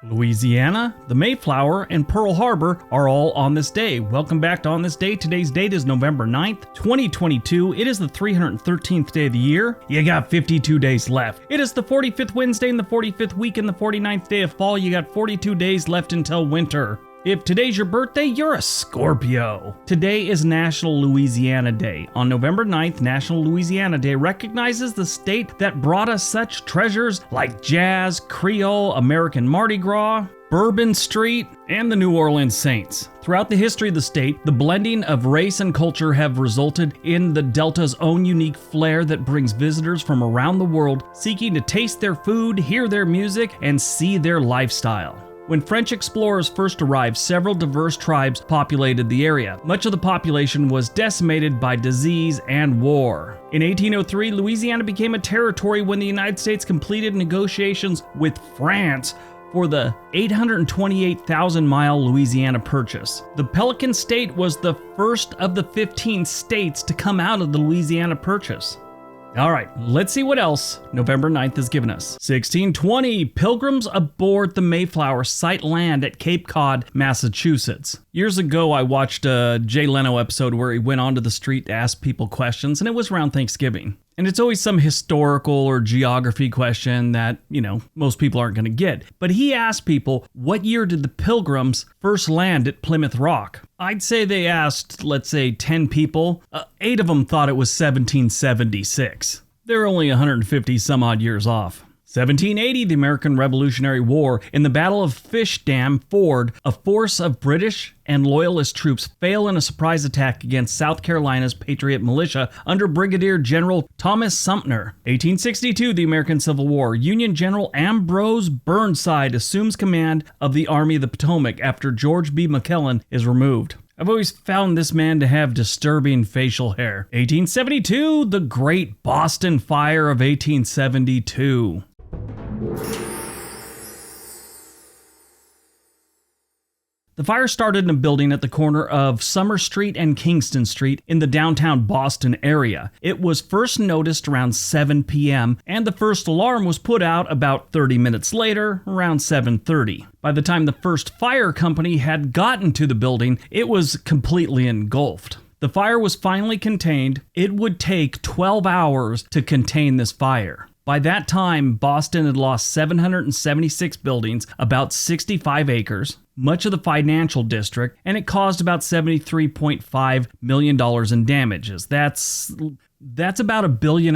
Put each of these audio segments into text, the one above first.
Louisiana, the Mayflower, and Pearl Harbor are all on this day. Welcome back to On This Day. Today's date is November 9th, 2022. It is the 313th day of the year. You got 52 days left. It is the 45th Wednesday in the 45th week and the 49th day of fall. You got 42 days left until winter. If today's your birthday, you're a Scorpio. Today is National Louisiana Day. On November 9th, National Louisiana Day recognizes the state that brought us such treasures like jazz, Creole, American Mardi Gras, Bourbon Street, and the New Orleans Saints. Throughout the history of the state, the blending of race and culture have resulted in the Delta's own unique flair that brings visitors from around the world seeking to taste their food, hear their music, and see their lifestyle. When French explorers first arrived, several diverse tribes populated the area. Much of the population was decimated by disease and war. In 1803, Louisiana became a territory when the United States completed negotiations with France for the 828,000-mile Louisiana Purchase. The Pelican State was the first of the 15 states to come out of the Louisiana Purchase. All right, let's see what else November 9th has given us. 1620, pilgrims aboard the Mayflower sight land at Cape Cod, Massachusetts. Years ago, I watched a Jay Leno episode where he went onto the street to ask people questions, and it was around Thanksgiving. And it's always some historical or geography question that, most people aren't going to get. But he asked people, what year did the Pilgrims first land at Plymouth Rock? I'd say they asked, let's say, 10 people. 8 of them thought it was 1776. They're only 150 some odd years off. 1780, the American Revolutionary War. In the Battle of Fish Dam Ford, a force of British and Loyalist troops fail in a surprise attack against South Carolina's Patriot Militia under Brigadier General Thomas Sumter. 1862, the American Civil War. Union General Ambrose Burnside assumes command of the Army of the Potomac after George B. McClellan is removed. I've always found this man to have disturbing facial hair. 1872, the Great Boston Fire of 1872. The fire started in a building at the corner of Summer Street and Kingston Street in the downtown Boston area. It was first noticed around 7 p.m., and the first alarm was put out about 30 minutes later, around 7:30. By the time the first fire company had gotten to the building, it was completely engulfed. The fire was finally contained. It would take 12 hours to contain this fire. By that time, Boston had lost 776 buildings, about 65 acres, much of the financial district, and it caused about $73.5 million in damages. That's about $1.5 billion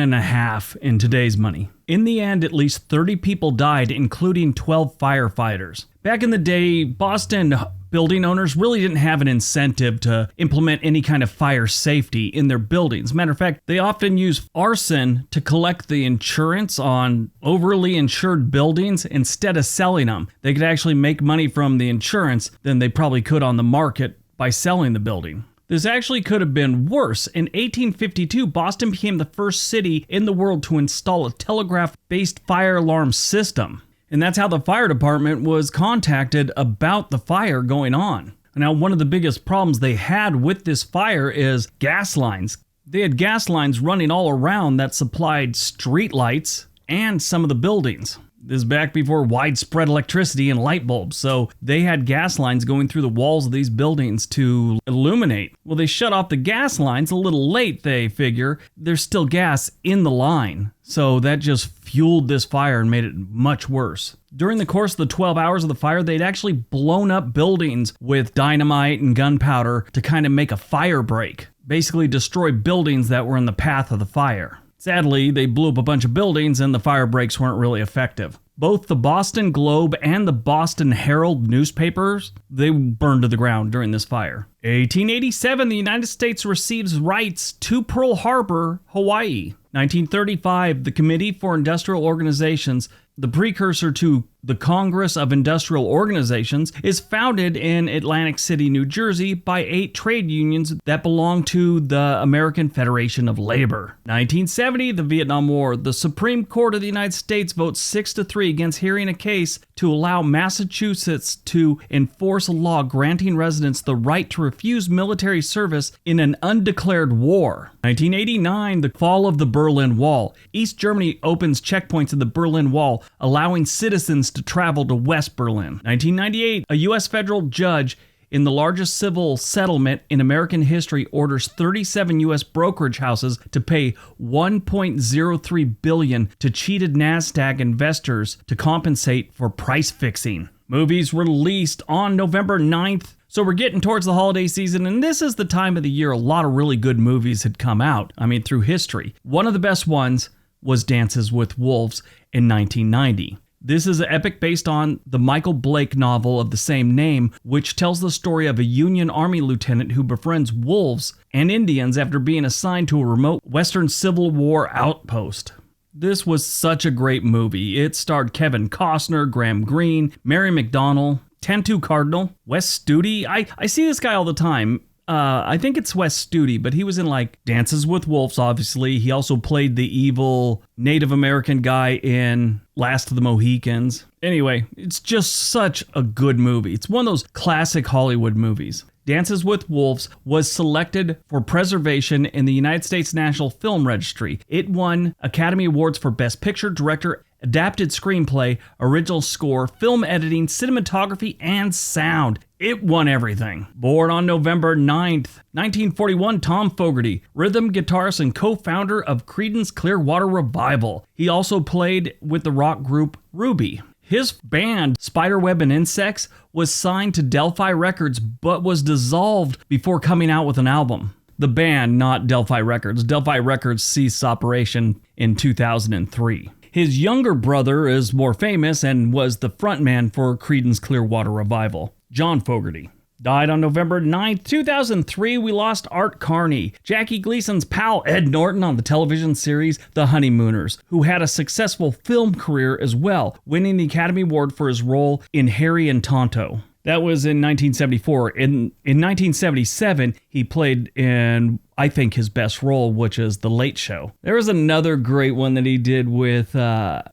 in today's money. In the end, at least 30 people died, including 12 firefighters. Back in the day, Boston building owners really didn't have an incentive to implement any kind of fire safety in their buildings. Matter of fact, they often use arson to collect the insurance on overly insured buildings instead of selling them. They could actually make money from the insurance than they probably could on the market by selling the building. This actually could have been worse. In 1852, Boston became the first city in the world to install a telegraph-based fire alarm system. And that's how the fire department was contacted about the fire going on. Now, one of the biggest problems they had with this fire is gas lines. They had gas lines running all around that supplied street lights and some of the buildings. This is back before widespread electricity and light bulbs, so they had gas lines going through the walls of these buildings to illuminate. Well, they shut off the gas lines a little late, they figure. There's still gas in the line, so that just fueled this fire and made it much worse. During the course of the 12 hours of the fire, they'd actually blown up buildings with dynamite and gunpowder to kind of make a fire break, basically destroy buildings that were in the path of the fire. Sadly, they blew up a bunch of buildings and the fire breaks weren't really effective. Both the Boston Globe and the Boston Herald newspapers, they burned to the ground during this fire. 1887, the United States receives rights to Pearl Harbor, Hawaii. 1935, the Committee for Industrial Organizations, the precursor to the Congress of Industrial Organizations, is founded in Atlantic City, New Jersey by 8 trade unions that belong to the American Federation of Labor. 1970, the Vietnam War. The Supreme Court of the United States votes 6-3 against hearing a case to allow Massachusetts to enforce a law granting residents the right to refuse military service in an undeclared war. 1989, the fall of the Berlin Wall. East Germany opens checkpoints at the Berlin Wall, allowing citizens license to travel to West Berlin. 1998, a U.S. federal judge in the largest civil settlement in American history orders 37 U.S. brokerage houses to pay $1.03 billion to cheated NASDAQ investors to compensate for price fixing. Movies released on November 9th. So we're getting towards the holiday season, and this is the time of the year a lot of really good movies had come out. I mean, through history. One of the best ones was Dances with Wolves in 1990. This is an epic based on the Michael Blake novel of the same name, which tells the story of a Union Army lieutenant who befriends wolves and Indians after being assigned to a remote Western Civil War outpost. This was such a great movie. It starred Kevin Costner, Graham Greene, Mary McDonnell, Tantu Cardinal, Wes Studi. I see this guy all the time. I think it's Wes Studi, but he was in like Dances with Wolves, obviously. He also played the evil Native American guy in Last of the Mohicans. Anyway, it's just such a good movie. It's one of those classic Hollywood movies. Dances with Wolves was selected for preservation in the United States National Film Registry. It won Academy Awards for Best Picture, Director, Adapted Screenplay, Original Score, Film Editing, Cinematography, and Sound. It won everything. Born on November 9th, 1941, Tom Fogerty, rhythm guitarist and co-founder of Creedence Clearwater Revival. He also played with the rock group Ruby. His band, Spiderweb and Insects, was signed to Delphi Records but was dissolved before coming out with an album. The band, not Delphi Records. Delphi Records ceased operation in 2003. His younger brother is more famous and was the frontman for Creedence Clearwater Revival, John Fogerty. Died on November 9th, 2003. We lost Art Carney, Jackie Gleason's pal Ed Norton on the television series The Honeymooners, who had a successful film career as well, winning the Academy Award for his role in Harry and Tonto. That was in 1974. In 1977, he played in, I think, his best role, which is The Late Show. There was another great one that he did with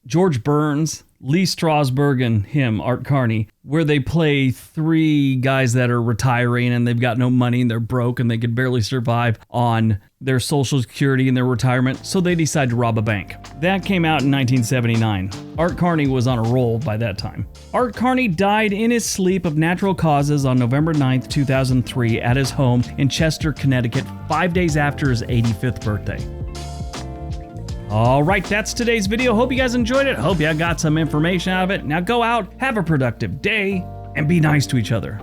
George Burns, Lee Strasberg, and him, Art Carney, where they play three guys that are retiring and they've got no money and they're broke and they could barely survive on their Social Security and their retirement, so they decide to rob a bank. That came out in 1979. Art Carney was on a roll by that time. Art Carney died in his sleep of natural causes on November 9th, 2003 at his home in Chester, Connecticut, 5 days after his 85th birthday. All right, that's today's video. Hope you guys enjoyed it. Hope you got some information out of it. Now go out, have a productive day, and be nice to each other.